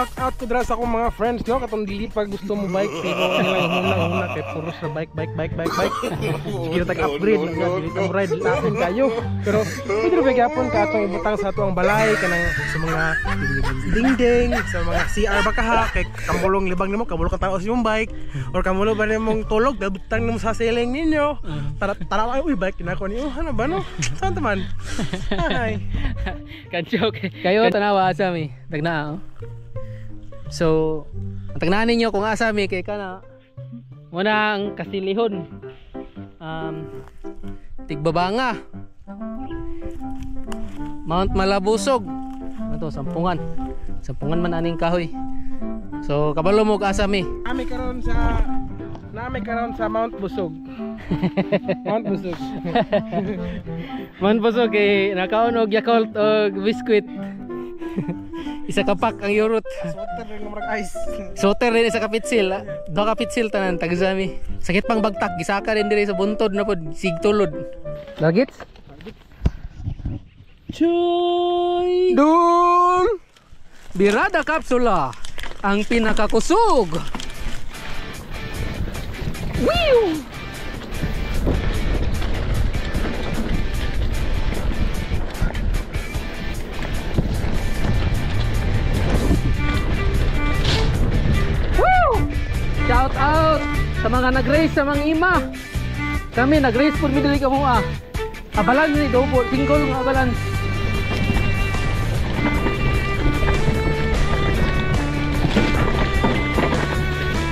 shout out ko dira sa akong mga friends no katong dili pa gusto mo bike pero nilang huna kay puro sa bike. Sige tag upgrade na dili ta ride lain kayo. Pero pwede ra gyapon ka atong ibutang sa atong balay kanang sa mga dingding sa mga CR ba kaha kay kamulong libang nimo kamulo ka tao sa imong bike or kamulo ba nimong tulog dabutang nimo sa ceiling ninyo. Tara uy bike kinako niyo ano ba no? Saan man? Hi. Kanjoke. Kayo tanawa asami. Tagnaa. So, ang tagnaan ninyo kung asami kay kana muna ang kasilihon. Tigbabanga. Mount Malabusog. Ato sampungan. Sampungan man aning kahoy. So, kabalo mo asami. Nami karon sa Mount Busog. Mount Busog. Mount Busog kay nakaon og Yakult og biskuit. Isa ka pack ang yurot. Soter rin ng ice. Soter rin isa ka pitsil. Do ka pitsil tanan tagsami. Sakit pang bagtak gisaka rin diri sa buntod na pod sigtulod. Lagits? Choy! Dul! Birada Kapsula ang pinakakusog. Whew! Shout out sa mga nag-race sa mga ima. Kami nag-race po midili ka mo abalan ni double single nga abalan.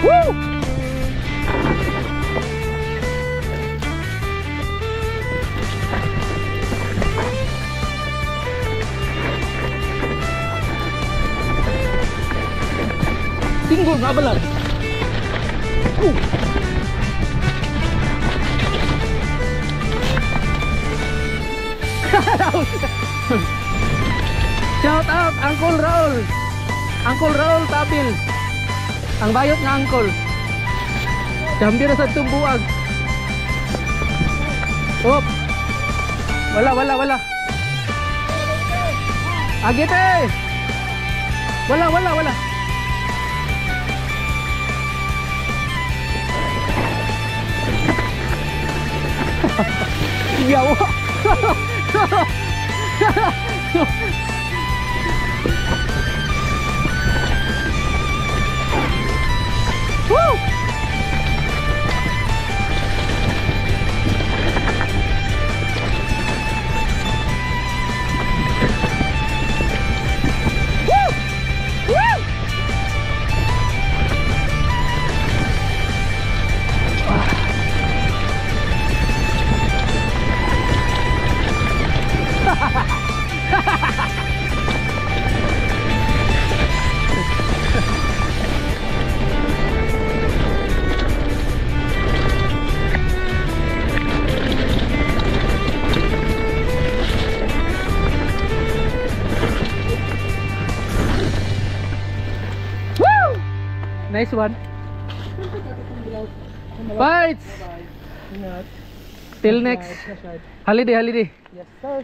Woo! Single nga abalan. Shout out Uncle Raul. Uncle Raul Tabil. Ang bayot nga uncle. Dambi na sa tumbuag. Op. Wala. Agite. Wala. Yawa. Woo! Nice one. Fights. Till next holiday. Yes sir.